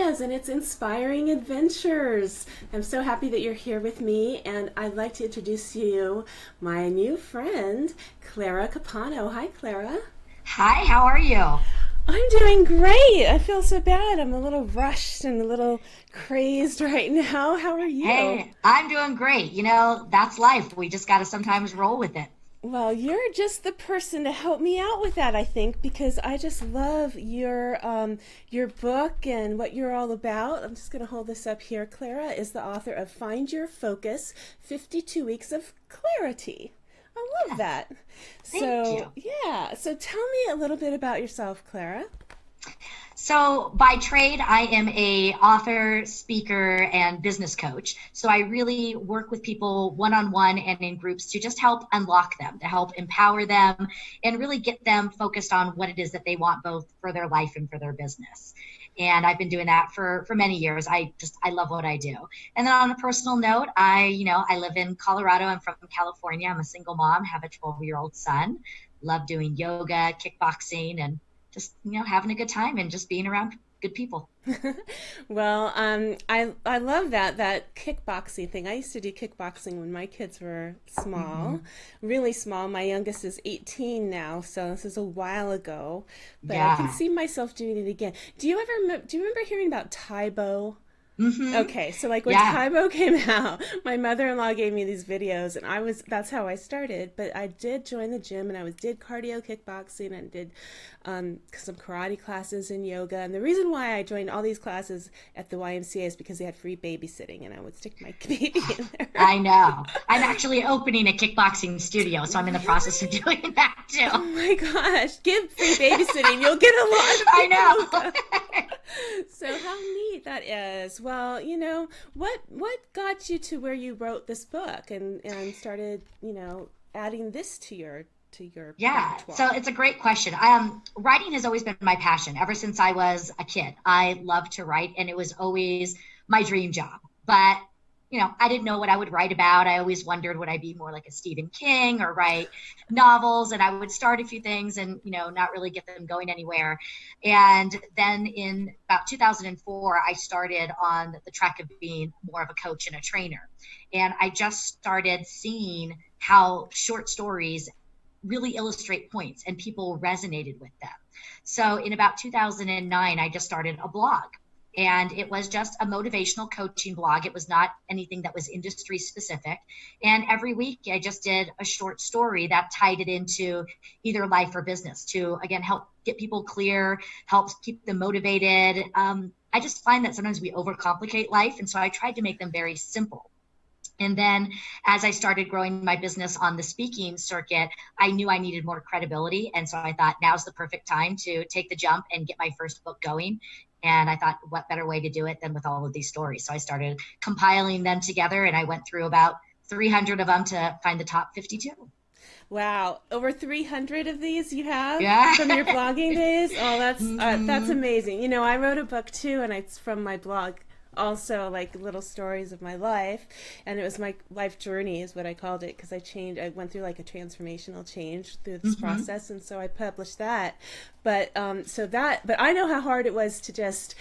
Reyes, and it's Inspiring Adventures. I'm so happy that you're here with me, and I'd like to introduce you my new friend, Clara Capano. Hi, Clara. Hi, how are you? I'm doing great. I feel so bad. I'm a little rushed and a little crazed right now. How are you? Hey, I'm doing great. That's life. We just got to sometimes roll with it. Well, you're just the person to help me out with that, I think, because I just love your book and what you're all about. I'm just going to hold this up here. Clara is the author of Find Your Focus: 52 Weeks of Clarity. I love Yes, that. thank So, you. yeah. So tell me a little bit about yourself, Clara. So, by trade, I am a author, speaker, and business coach. So, I really work with people one-on-one and in groups to just help unlock them, to help empower them, and really get them focused on what it is that they want both for their life and for their business. And I've been doing that for many years. I love what I do. And then on a personal note, I live in Colorado. I'm from California. I'm a single mom, have a 12-year-old son. Love doing yoga, kickboxing, and just having a good time and just being around good people. Well, I love that kickboxing thing. I used to do kickboxing when my kids were small, Hmm. really small. My youngest is 18 now, so this is a while ago, but I can Yeah. see myself doing it again. Do you remember hearing about Taibo? Hmm. Okay, so like when Yeah. Taibo came out, my mother-in-law gave me these videos, and that's how I started. But I did join the gym, and did cardio kickboxing, and did some karate classes and yoga. And the reason why I joined all these classes at the YMCA is because they had free babysitting, and I would stick my baby in there. I know. I'm actually opening a kickboxing studio, so I'm in the process of Really? doing that too. Oh my gosh! Give free babysitting, you'll get a lot of I people who know. go. So how neat that is. Well, what got you to where you wrote this book and started, adding this to your Yeah, so repertoire? it's a great question. Writing has always been my passion ever since I was a kid. I loved to write, and it was always my dream job. But I didn't know what I would write about. I always wondered, would I be more like a Stephen King or write novels? And I would start a few things and not really get them going anywhere. And then in about 2004, I started on the track of being more of a coach and a trainer. And I just started seeing how short stories really illustrate points and people resonated with them. So in about 2009, I just started a blog. And it was just a motivational coaching blog. It was not anything that was industry specific. And every week I just did a short story that tied it into either life or business to, again, help get people clear, helps keep them motivated. I just find that sometimes we overcomplicate life. And so I tried to make them very simple. And then as I started growing my business on the speaking circuit, I knew I needed more credibility. And so I thought now's the perfect time to take the jump and get my first book going. And I thought, what better way to do it than with all of these stories? So I started compiling them together, and I went through about 300 of them to find the top 52. Wow, over 300 of these you have Yeah. from your blogging days? Oh, that's Hmm. amazing. I wrote a book too, and it's from my blog. Also, like little stories of my life, and it was my life journey, is what I called it, because I went through like a transformational change through this Hmm. process, and so I published that. But I know how hard it was to just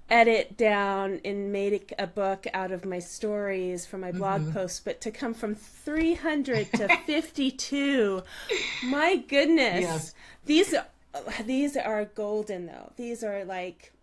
edit down and make a book out of my stories from my blog Hmm. posts, but to come from 300 to 52, my goodness. Yes. These are golden, though. These are like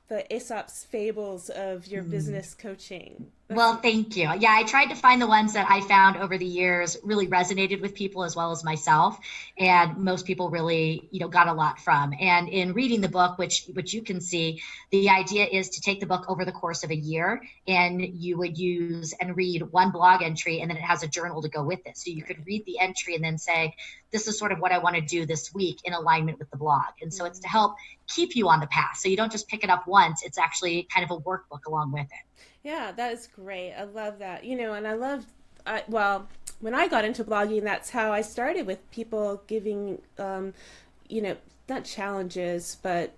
the Aesops Fables of your business coaching. That's Well, thank you. Yeah, I tried to find the ones that I found over the years really resonated with people as well as myself, and most people really, got a lot from. And in reading the book, which you can see, the idea is to take the book over the course of a year, and you would use and read one blog entry, and then it has a journal to go with it. So you could right. read the entry and then say, this is sort of what I want to do this week in alignment with the blog. And so it's to Mm. help keep you on the path. So you don't just pick it up once, it's actually kind of a workbook along with it. Yeah, that is great. I love that. And I love, well, when I got into blogging, that's how I started, with people giving, not challenges, but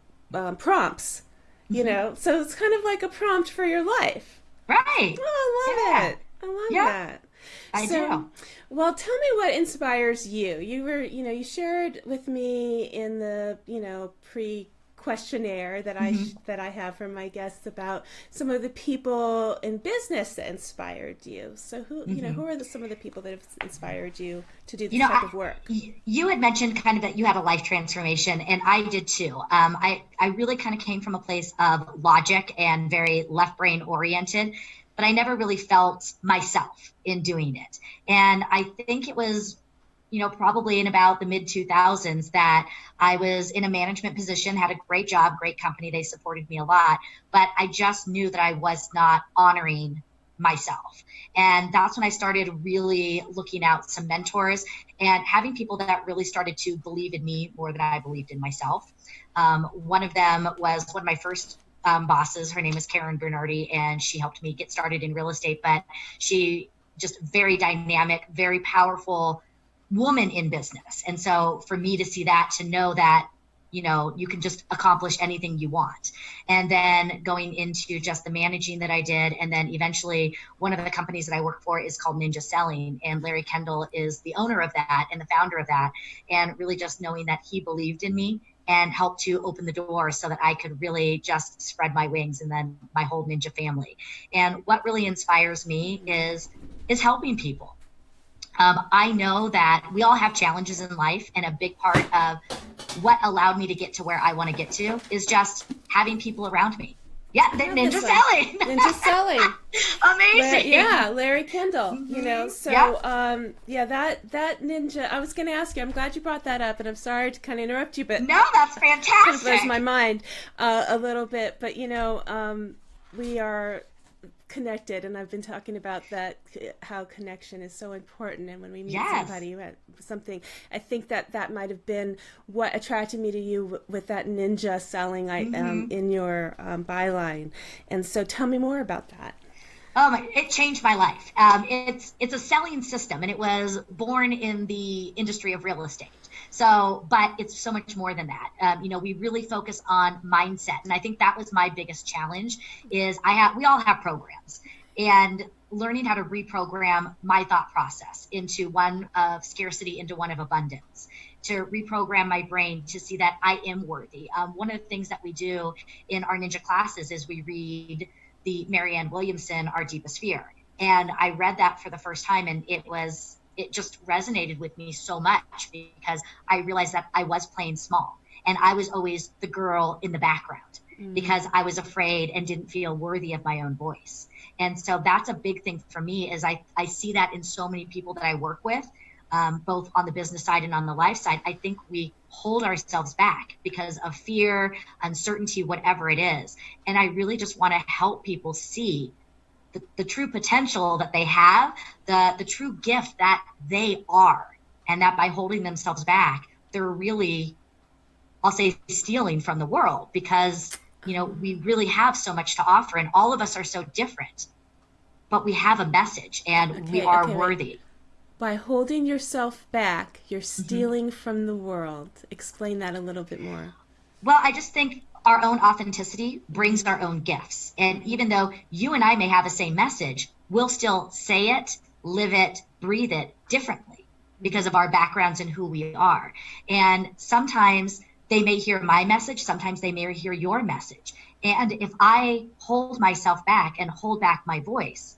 prompts, Mhm. So it's kind of like a prompt for your life. Right. Oh, I love Yeah. it. I love Yep. that. I So, do. well, tell me what inspires you. You shared with me in the, pre questionnaire that I have for my guests about some of the people in business that inspired you. So who are some of the people that have inspired you to do this type of work? You had mentioned kind of that you had a life transformation, and I did too. I really kind of came from a place of logic and very left brain oriented, but I never really felt myself in doing it. And I think it was, probably in about the mid 2000s that I was in a management position, had a great job, great company. They supported me a lot, but I just knew that I was not honoring myself. And that's when I started really looking out some mentors and having people that really started to believe in me more than I believed in myself. One of them was one of my first bosses. Her name is Karen Bernardi, and she helped me get started in real estate, but she just very dynamic, very powerful woman in business. And so for me to see that, to know that, you can just accomplish anything you want. And then going into just the managing that I did. And then eventually one of the companies that I work for is called Ninja Selling. And Larry Kendall is the owner of that and the founder of that. And really just knowing that he believed in me and helped to open the door so that I could really just spread my wings, and then my whole Ninja family. And what really inspires me is helping people. I know that we all have challenges in life, and a big part of what allowed me to get to where I want to get to is just having people around me. Yeah, Ninja Selling. Ninja Selling. Amazing. Larry Kendall. So that ninja. I was going to ask you. I'm glad you brought that up, and I'm sorry to kind of interrupt you, but no, that's fantastic. Kind of blows my mind a little bit. But we are connected, and I've been talking about that, how connection is so important. And when we meet somebody, something, I think that might have been what attracted me to you with that Ninja Selling in your byline. And so tell me more about that. It changed my life. It's a selling system, and it was born in the industry of real estate. So, but it's so much more than that. We really focus on mindset. And I think that was my biggest challenge is we all have programs, and learning how to reprogram my thought process into one of scarcity into one of abundance, to reprogram my brain to see that I am worthy. One of the things that we do in our Ninja classes is we read the Marianne Williamson, Our Deepest Fear. And I read that for the first time, and it just resonated with me so much because I realized that I was playing small, and I was always the girl in the background because I was afraid and didn't feel worthy of my own voice. And so that's a big thing for me is I see that in so many people that I work with, both on the business side and on the life side. I think we hold ourselves back because of fear, uncertainty, whatever it is. And I really just want to help people see the true potential that they have, the true gift that they are, and that by holding themselves back, they're really, I'll say, stealing from the world because, we really have so much to offer, and all of us are so different, but we have a message, and we are worthy. By holding yourself back, you're stealing from the world. Explain that a little bit more. Well, I just think our own authenticity brings our own gifts. And even though you and I may have the same message, we'll still say it, live it, breathe it differently because of our backgrounds and who we are. And sometimes they may hear my message, sometimes they may hear your message. And if I hold myself back and hold back my voice,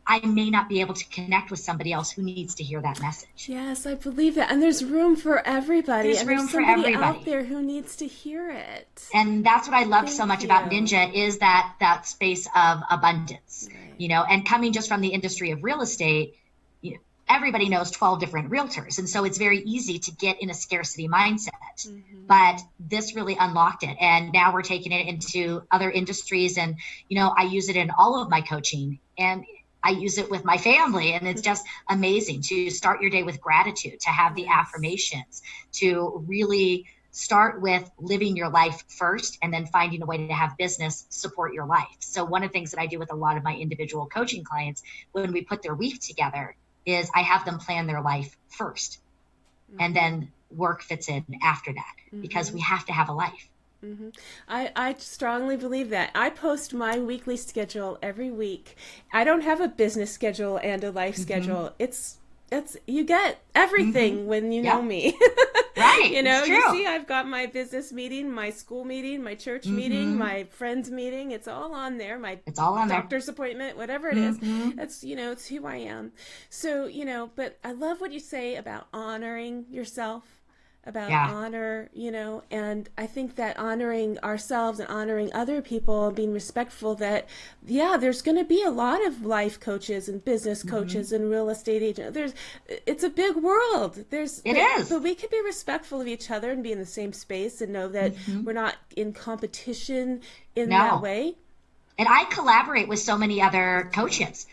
I may not be able to connect with somebody else who needs to hear that message. Yes, I believe that. And there's room for everybody. There's somebody out there who needs to hear it. And that's what I love so much about Ninja is that space of abundance, and coming just from the industry of real estate, everybody knows 12 different realtors. And so it's very easy to get in a scarcity mindset, but this really unlocked it. And now we're taking it into other industries. And, I use it in all of my coaching, and I use it with my family, and it's just amazing to start your day with gratitude, to have the affirmations, to really start with living your life first and then finding a way to have business support your life. So one of the things that I do with a lot of my individual coaching clients when we put their week together is I have them plan their life first, and then work fits in after that because we have to have a life. I strongly believe that. I post my weekly schedule every week. I don't have a business schedule and a life schedule. It's you get everything when you know me. Right. You know, It's you true. see, I've got my business meeting, my school meeting, my church meeting, my friends meeting. It's all on there. My It's all on there. doctor's appointment, whatever it is. It's, you know, it's who I am. So, you know, but I love what you say about honoring yourself, about Yeah. honor, you know, and I think that honoring ourselves and honoring other people and being respectful that, yeah, there's going to be a lot of life coaches and business coaches and real estate agents. It's a big world. It is. But we can be respectful of each other and be in the same space and know that we're not in competition in that No. way. And I collaborate with so many other coaches,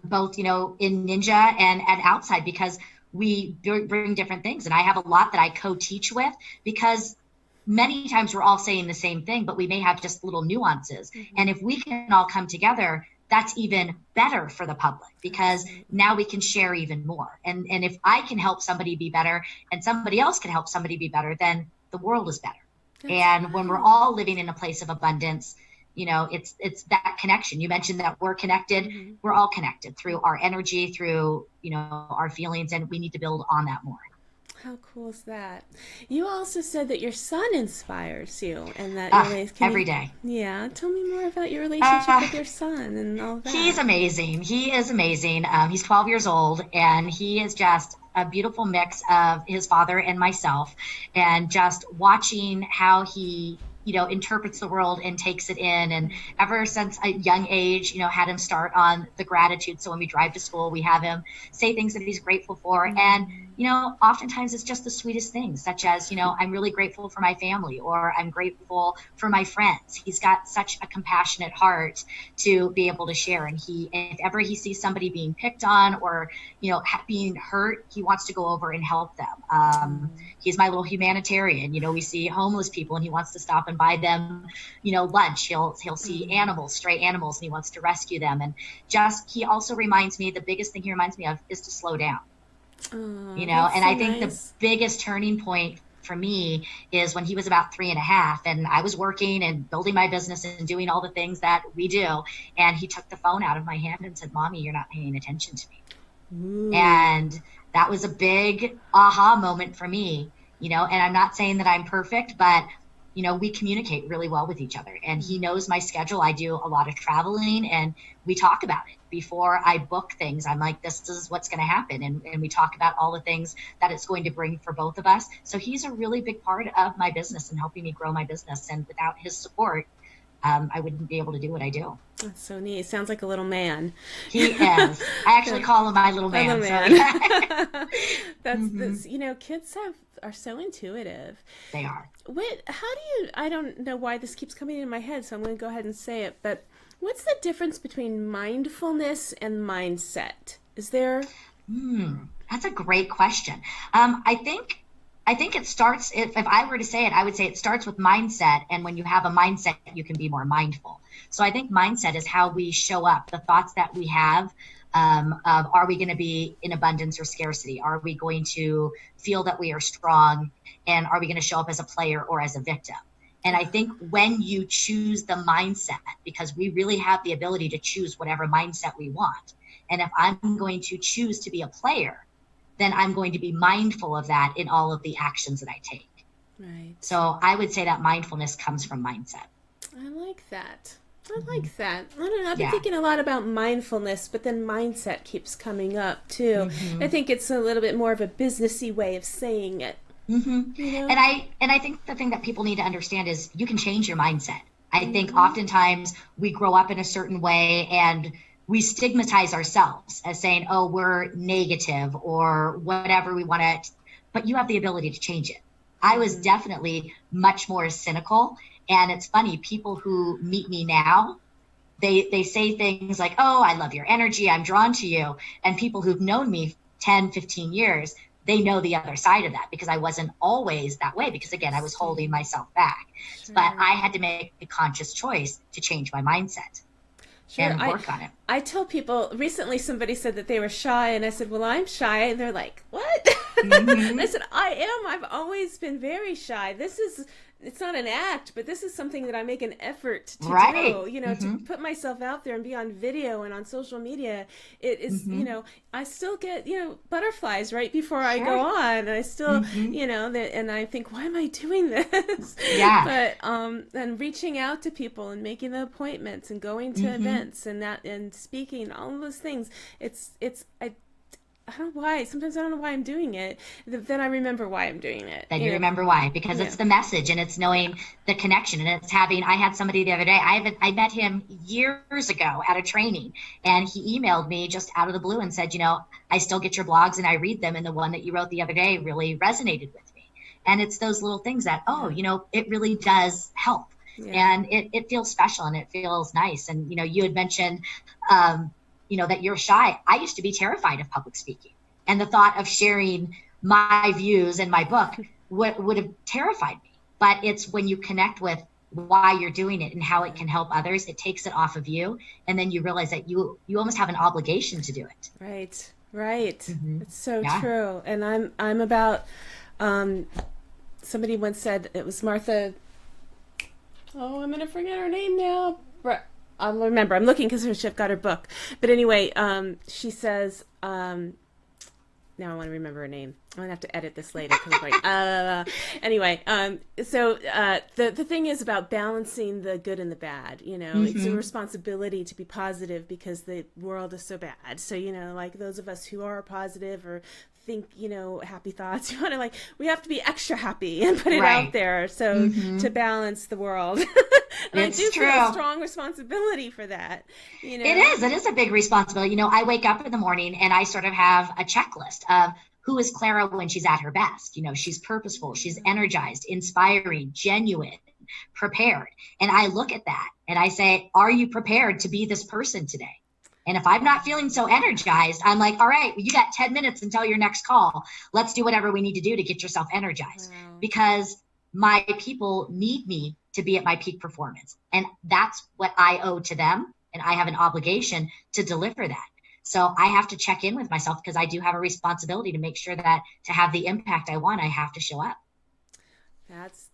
both, you know, in Ninja and outside, because we bring different things. And I have a lot that I co-teach with, because many times we're all saying the same thing, but we may have just little nuances. And if we can all come together, that's even better for the public, because now we can share even more. And if I can help somebody be better and somebody else can help somebody be better, then the world is better. And when we're all living in a place of abundance, you know, it's that connection. You mentioned that we're connected. We're all connected through our energy, through, you know, our feelings, and we need to build on that more. How cool is that? You also said that your son inspires you, and that every day. Yeah, tell me more about your relationship with your son and all that. He's amazing. He is amazing. He's 12 years old, and he is just a beautiful mix of his father and myself. And just watching how he, you know, interprets the world and takes it in. And ever since a young age, you know, had him start on the gratitude. So when we drive to school, we have him say things that he's grateful for. And, you know, oftentimes it's just the sweetest things, such as, you know, I'm really grateful for my family, or I'm grateful for my friends. He's got such a compassionate heart to be able to share. And if ever he sees somebody being picked on or, you know, being hurt, he wants to go over and help them. He's my little humanitarian. You know, we see homeless people and he wants to stop and buy them, you know, lunch. He'll see animals, stray animals, and he wants to rescue them. And he also reminds me, the biggest thing he reminds me of is to slow down. You know, and I think the biggest turning point for me is when he was about 3.5, and I was working and building my business and doing all the things that we do. And he took the phone out of my hand and said, "Mommy, you're not paying attention to me." Ooh. And that was a big aha moment for me, you know, and I'm not saying that I'm perfect, but, you know, we communicate really well with each other, and he knows my schedule. I do a lot of traveling, and we talk about it before I book things. I'm like, this is what's going to happen. And we talk about all the things that it's going to bring for both of us. So he's a really big part of my business and helping me grow my business. And without his support, I wouldn't be able to do what I do. That's so neat. Sounds like a little man. He is. I actually call him my little man. That's you know, kids are so intuitive. They are. I don't know why this keeps coming in my head, so I'm going to go ahead and say it, but what's the difference between mindfulness and mindset? Is there? That's a great question. I think it starts, if I were to say it, I would say it starts with mindset. And when you have a mindset, you can be more mindful. So I think mindset is how we show up, the thoughts that we have, of are we going to be in abundance or scarcity? Are we going to feel that we are strong? And are we going to show up as a player or as a victim? And I think when you choose the mindset, because we really have the ability to choose whatever mindset we want. And if I'm going to choose to be a player, then I'm going to be mindful of that in all of the actions that I take. Right. So I would say that mindfulness comes from mindset. I like that. I don't know. I've been thinking a lot about mindfulness, but then mindset keeps coming up too. I think it's a little bit more of a businessy way of saying it. You know? And I think the thing that people need to understand is you can change your mindset. I think oftentimes we grow up in a certain way and we stigmatize ourselves as saying, oh, we're negative or whatever we want to, but you have the ability to change it. I was definitely much more cynical. And it's funny, people who meet me now, they say things like, oh, I love your energy, I'm drawn to you. And people who've known me 10, 15 years, they know the other side of that, because I wasn't always that way, because again, I was holding myself back. Sure. But I had to make a conscious choice to change my mindset. Sure. And work on it. I tell people, recently somebody said that they were shy, and I said, well, I'm shy, and they're like, what? Mm-hmm. I said, I am. I've always been very shy. It's not an act, but this is something that I make an effort to Right. do, to Mm-hmm. put myself out there and be on video and on social media. It is, Mm-hmm. I still get, butterflies right before I go Sure. on. And I still, Mm-hmm. and I think, why am I doing this? Yeah. But, and reaching out to people and making the appointments and going to Mm-hmm. events and speaking, all of those things. I don't know why. Sometimes I don't know why I'm doing it. Then I remember why I'm doing it. Then you remember why, because Yeah. it's the message and it's knowing the connection, and it's having. I had somebody the other day. I met him years ago at a training, and he emailed me just out of the blue and said, I still get your blogs and I read them, and the one that you wrote the other day really resonated with me. And it's those little things that, it really does help. Yeah. And it feels special and it feels nice. And you had mentioned that you're shy. I used to be terrified of public speaking, and the thought of sharing my views in my book would have terrified me. But it's when you connect with why you're doing it and how it can help others, it takes it off of you, and then you realize that you almost have an obligation to do it. Right. Mm-hmm. It's so Yeah. true. And I'm about. Somebody once said, it was Martha. Oh, I'm gonna forget her name now. I'll remember. I'm looking because she's got her book. But anyway, she says, now I want to remember her name. I'm going to have to edit this later. Anyway, so the thing is about balancing the good and the bad. It's a responsibility to be positive because the world is so bad. So, like those of us who are positive or think, happy thoughts, we have to be extra happy and put it Right. out there. So to balance the world. And It's I do true. feel a strong responsibility for that. It is a big responsibility. I wake up in the morning and I sort of have a checklist of who is Clara when she's at her best. She's purposeful, she's energized, inspiring, genuine, prepared. And I look at that and I say, are you prepared to be this person today? And if I'm not feeling so energized, I'm like, all right, you got 10 minutes until your next call. Let's do whatever we need to do to get yourself energized. Wow. Because my people need me to be at my peak performance. And that's what I owe to them. And I have an obligation to deliver that. So I have to check in with myself because I do have a responsibility to make sure that to have the impact I want, I have to show up.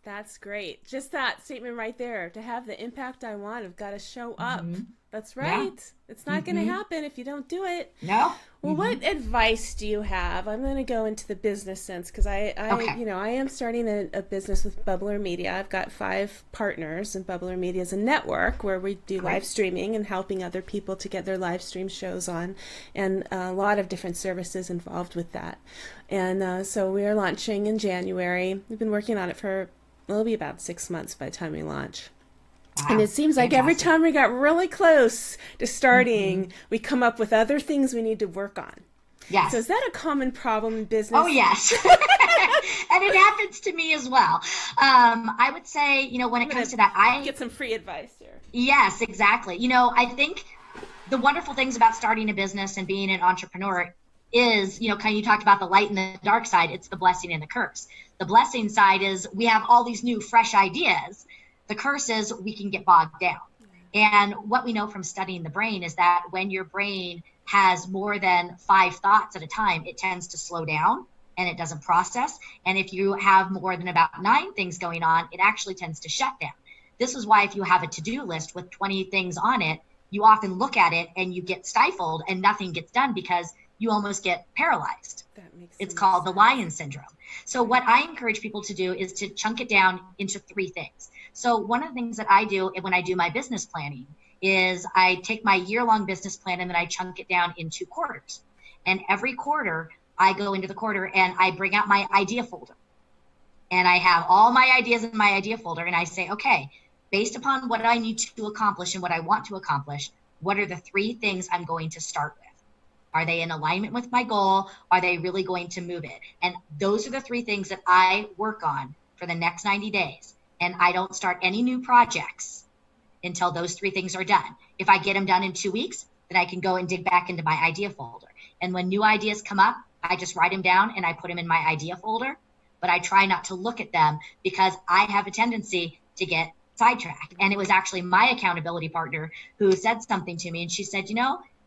That's great. Just that statement right there. To have the impact I want, I've got to show up. Mm-hmm. That's right. Yeah. It's not going to happen if you don't do it. No. Well, what advice do you have? I'm going to go into the business sense because I am starting a business with Bubbler Media. I've got 5 partners, and Bubbler Media is a network where we do live streaming and helping other people to get their live stream shows on, and a lot of different services involved with that. And so we are launching in January. We've been working on it for, it'll be about 6 months by the time we launch. Wow. And it seems like every time we got really close to starting, we come up with other things we need to work on. Yes. So is that a common problem in business? Oh, yes. And it happens to me as well. I would say, when it comes to that, I get some free advice here. Yes, exactly. I think the wonderful things about starting a business and being an entrepreneur is, kind of you talked about the light and the dark side. It's the blessing and the curse. The blessing side is we have all these new, fresh ideas. The curse is we can get bogged down. And what we know from studying the brain is that when your brain has more than 5 thoughts at a time, it tends to slow down and it doesn't process. And if you have more than about 9 things going on, it actually tends to shut down. This is why if you have a to-do list with 20 things on it, you often look at it and you get stifled and nothing gets done because you almost get paralyzed. It's called the lion syndrome. So what I encourage people to do is to chunk it down into 3 things. So one of the things that I do when I do my business planning is I take my year-long business plan and then I chunk it down into quarters. And every quarter, I go into the quarter and I bring out my idea folder. And I have all my ideas in my idea folder. And I say, okay, based upon what I need to accomplish and what I want to accomplish, what are the 3 things I'm going to start with? Are they in alignment with my goal? Are they really going to move it? And those are the 3 things that I work on for the next 90 days. And I don't start any new projects until those 3 things are done. If I get them done in 2 weeks, then I can go and dig back into my idea folder. And when new ideas come up, I just write them down and I put them in my idea folder. But I try not to look at them because I have a tendency to get sidetracked. And it was actually my accountability partner who said something to me. And she said,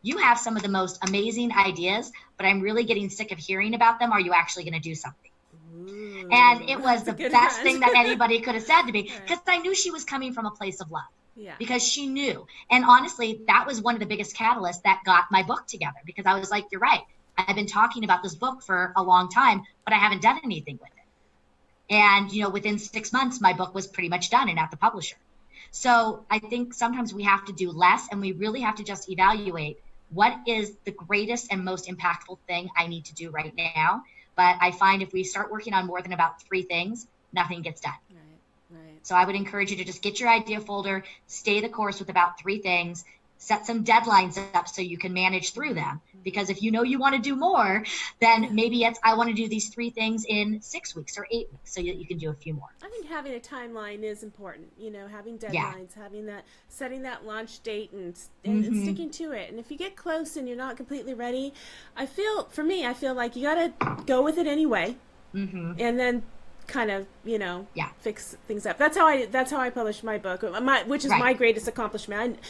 you have some of the most amazing ideas, but I'm really getting sick of hearing about them. Are you actually going to do something? Ooh, And it was that's a the good best friend. thing that anybody could have said to me, Right. because I knew she was coming from a place of love. Yeah. Because she knew. And honestly, that was one of the biggest catalysts that got my book together, because I was like, you're right. I've been talking about this book for a long time, but I haven't done anything with it. And, you know, within 6 months, my book was pretty much done and at the publisher. So I think sometimes we have to do less, and we really have to just evaluate what is the greatest and most impactful thing I need to do right now. But I find if we start working on more than about 3 things, nothing gets done. Right. So I would encourage you to just get your idea folder, stay the course with about 3 things, set some deadlines up so you can manage through them. Because if you know you want to do more, then maybe it's, I want to do these 3 things in 6 weeks or 8 weeks so that you can do a few more. I think having a timeline is important. You know, having deadlines, having that, setting that launch date and sticking to it. And if you get close and you're not completely ready, I feel like you got to go with it anyway. And then kind of, you know, fix things up. That's how I published my book, which is my greatest accomplishment.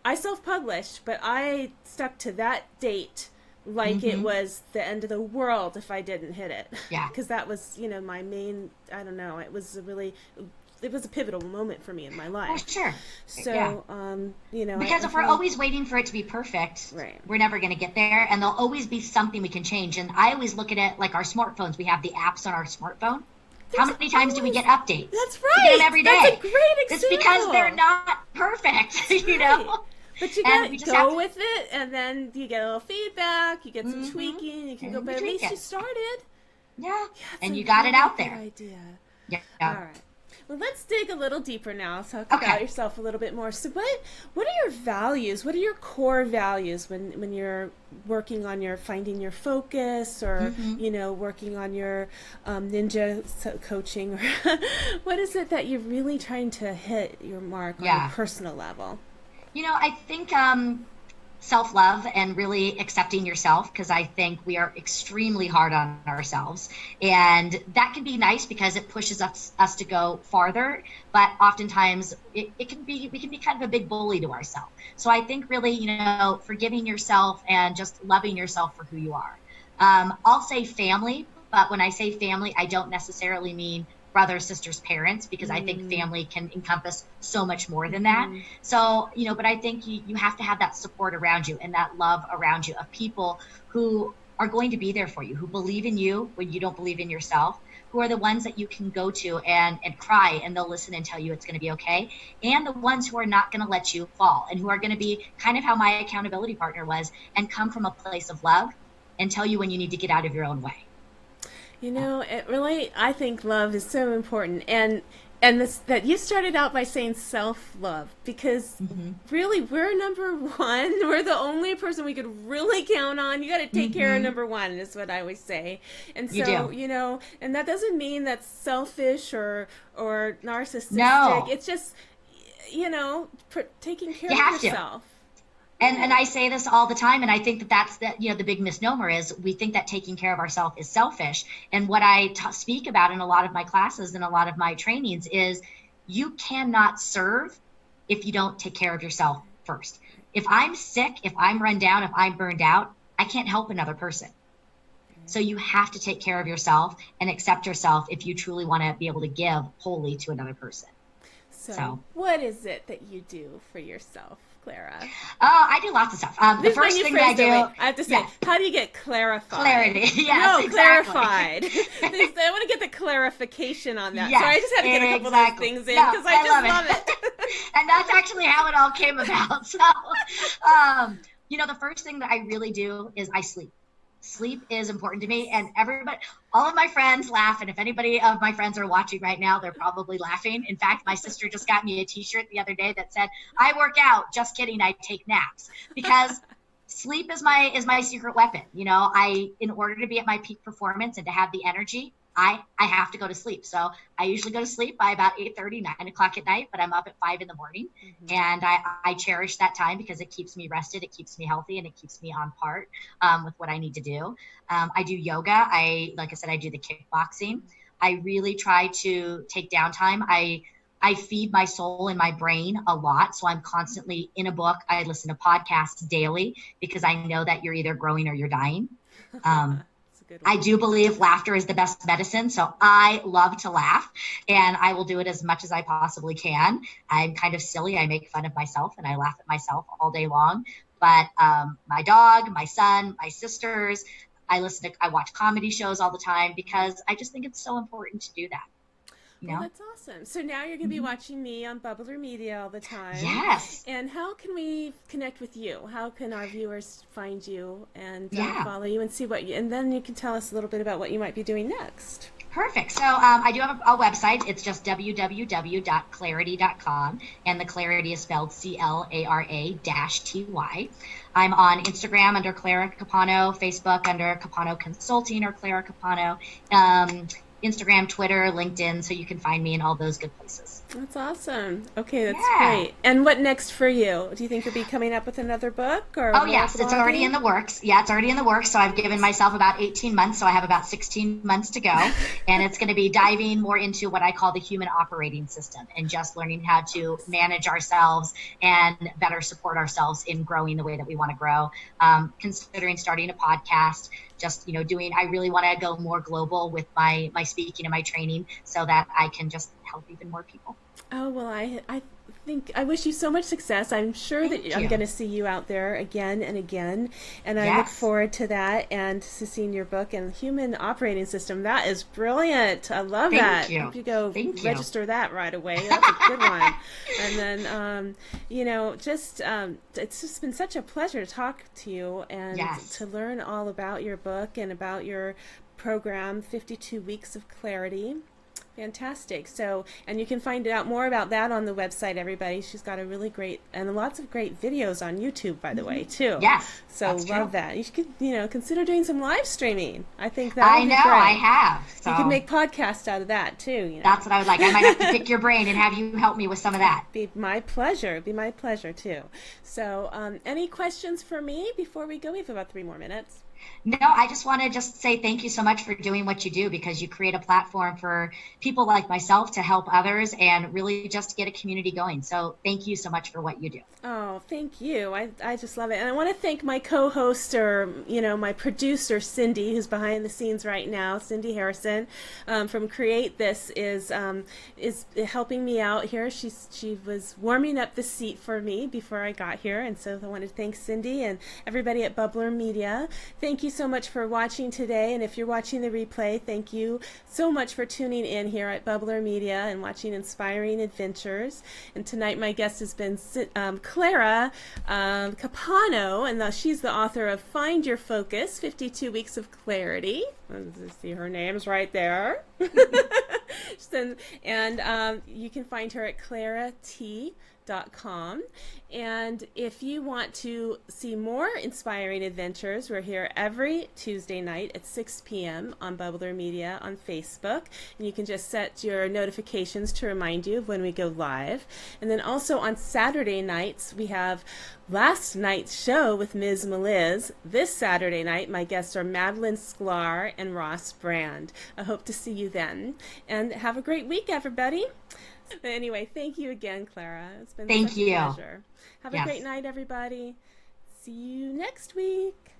I self-published, but I stuck to that date like it was the end of the world if I didn't hit it. Yeah. Because that was, you know, my main, I don't know, it was a pivotal moment for me in my life. Oh, sure. So, you know. Because if we're always waiting for it to be perfect, we're never going to get there. And there'll always be something we can change. And I always look at it like our smartphones. We have the apps on our smartphone. How many times do we get updates? That's right. We get them every day. That's a great example. It's because they're not perfect, you know? But you got to go with it, and then you get a little feedback, you get some tweaking, you can go, but at least you started. Yeah, and you got it out there. Idea. Yeah. All right. Well, let's dig a little deeper now. Talk about yourself a little bit more. So what are your values? What are your core values when you're working on finding your focus, or, you know, working on your ninja coaching? Or what is it that you're really trying to hit your mark on a personal level? You know, I think self-love and really accepting yourself, because I think we are extremely hard on ourselves, and that can be nice because it pushes us to go farther, but oftentimes we can be kind of a big bully to ourselves. So I think really, you know, forgiving yourself and just loving yourself for who you are. I'll say family, but when I say family, I don't necessarily mean brothers, sisters, parents, because I think family can encompass so much more than that. So, you know, but I think you have to have that support around you and that love around you of people who are going to be there for you, who believe in you when you don't believe in yourself, who are the ones that you can go to and cry, and they'll listen and tell you it's going to be okay, and the ones who are not going to let you fall, and who are going to be kind of how my accountability partner was, and come from a place of love and tell you when you need to get out of your own way. You know, I think love is so important. And that you started out by saying self-love, because really we're number one. We're the only person we could really count on. You got to take care of number one, is what I always say. And so, you know, and that doesn't mean that's selfish or narcissistic. No. It's just, you know, taking care of yourself. And I say this all the time, and I think that's the big misnomer is we think that taking care of ourselves is selfish. And what I speak about in a lot of my classes and a lot of my trainings is you cannot serve if you don't take care of yourself first. If I'm sick, if I'm run down, if I'm burned out, I can't help another person. So you have to take care of yourself and accept yourself if you truly want to be able to give wholly to another person. So what is it that you do for yourself, Clara? I do lots of stuff. The first thing that I do, I have to say, how do you get clarified? Clarity. Yes, no, exactly. Clarified. I want to get the clarification on that. Yes, so I just had to get a couple of those things in because I just love it. And that's actually how it all came about. So, you know, the first thing that I really do is I sleep. Sleep is important to me, and all of my friends laugh, and if anybody of my friends are watching right now, they're probably laughing. In fact, my sister just got me a t-shirt the other day that said, "I work out, just kidding, I take naps," because sleep is my secret weapon. You know, in order to be at my peak performance and to have the energy, I have to go to sleep. So I usually go to sleep by about 8:30, 9 o'clock at night, but I'm up at 5 in the morning. And I cherish that time because it keeps me rested, it keeps me healthy, and it keeps me on part with what I need to do. I do yoga. Like I said, I do the kickboxing. I really try to take downtime. I feed my soul and my brain a lot. So I'm constantly in a book. I listen to podcasts daily because I know that you're either growing or you're dying. That's a good I one. do believe laughter is the best medicine. So I love to laugh, and I will do it as much as I possibly can. I'm kind of silly. I make fun of myself and I laugh at myself all day long. But my dog, my son, my sisters, I watch comedy shows all the time because I just think it's so important to do that. You Well, know? that's awesome. So now you're going to be watching me on Bubbler Media all the time. Yes. And how can we connect with you? How can our viewers find you and Yeah. follow you and see what you, and then you can tell us a little bit about what you might be doing next. Perfect. So I do have a website. It's just www.clarity.com, and the Clarity is spelled CLARA-TY. I'm on Instagram under Clara Capano, Facebook under Capano Consulting or Clara Capano, Instagram, Twitter, LinkedIn, so you can find me in all those good places. That's awesome. Okay, that's Yeah. great. And what next for you? Do you think you'll be coming up with another book or Oh, more yes, it's already blogging? in the works. Yeah, it's already in the works. So I've given myself about 18 months. So I have about 16 months to go. And it's going to be diving more into what I call the human operating system and just learning how to manage ourselves and better support ourselves in growing the way that we want to grow. Considering starting a podcast, just, I really want to go more global with my speaking and my training so that I can just help even more people. Oh, well, I think I wish you so much success. I'm sure that Thank I'm you. going to see you out there again and again. And I look Yes. forward to that and to seeing your book and human operating system. That is brilliant. I love Thank that. you. Hope you go Thank you. register that right away. That's a good one. And then, it's just been such a pleasure to talk to you and Yes. to learn all about your book and about your program, 52 Weeks of Clarity. Fantastic. So, and you can find out more about that on the website, everybody. She's got a really great, and lots of great videos on YouTube, by the way, too. Yes, So that's love true. that. You should, consider doing some live streaming. I think that I would know, be great. I have. So You can make podcasts out of that, too. that's what I would like. I might have to pick your brain and have you help me with some of that. Be my pleasure. It'd be my pleasure, too. So, any questions for me before we go? We have about 3 more minutes. No, I just want to say thank you so much for doing what you do because you create a platform for people like myself to help others and really just get a community going. So thank you so much for what you do. Oh, thank you. I just love it. And I want to thank my co-host or, my producer, Cindy, who's behind the scenes right now. Cindy Harrison from Create This is helping me out here. She was warming up the seat for me before I got here. And so I want to thank Cindy and everybody at Bubbler Media. Thank you so much for watching today. And if you're watching the replay, thank you so much for tuning in here at Bubbler Media and watching Inspiring Adventures. And tonight my guest has been Clara Capano, and she's the author of Find Your Focus, 52 Weeks of Clarity. Let's see, her name's right there. And you can find her at ClaraT.com. And if you want to see more Inspiring Adventures, we're here every Tuesday night at 6 p.m. on Bubbler Media on Facebook. And you can just set your notifications to remind you of when we go live. And then also on Saturday nights, we have last night's show with Miz Meliz. This Saturday night, my guests are Madeline Sklar and Ross Brand. I hope to see you then. And have a great week, everybody. But anyway, thank you again, Clara. It's been Thank such you. a pleasure. Have a Yes. great night, everybody. See you next week.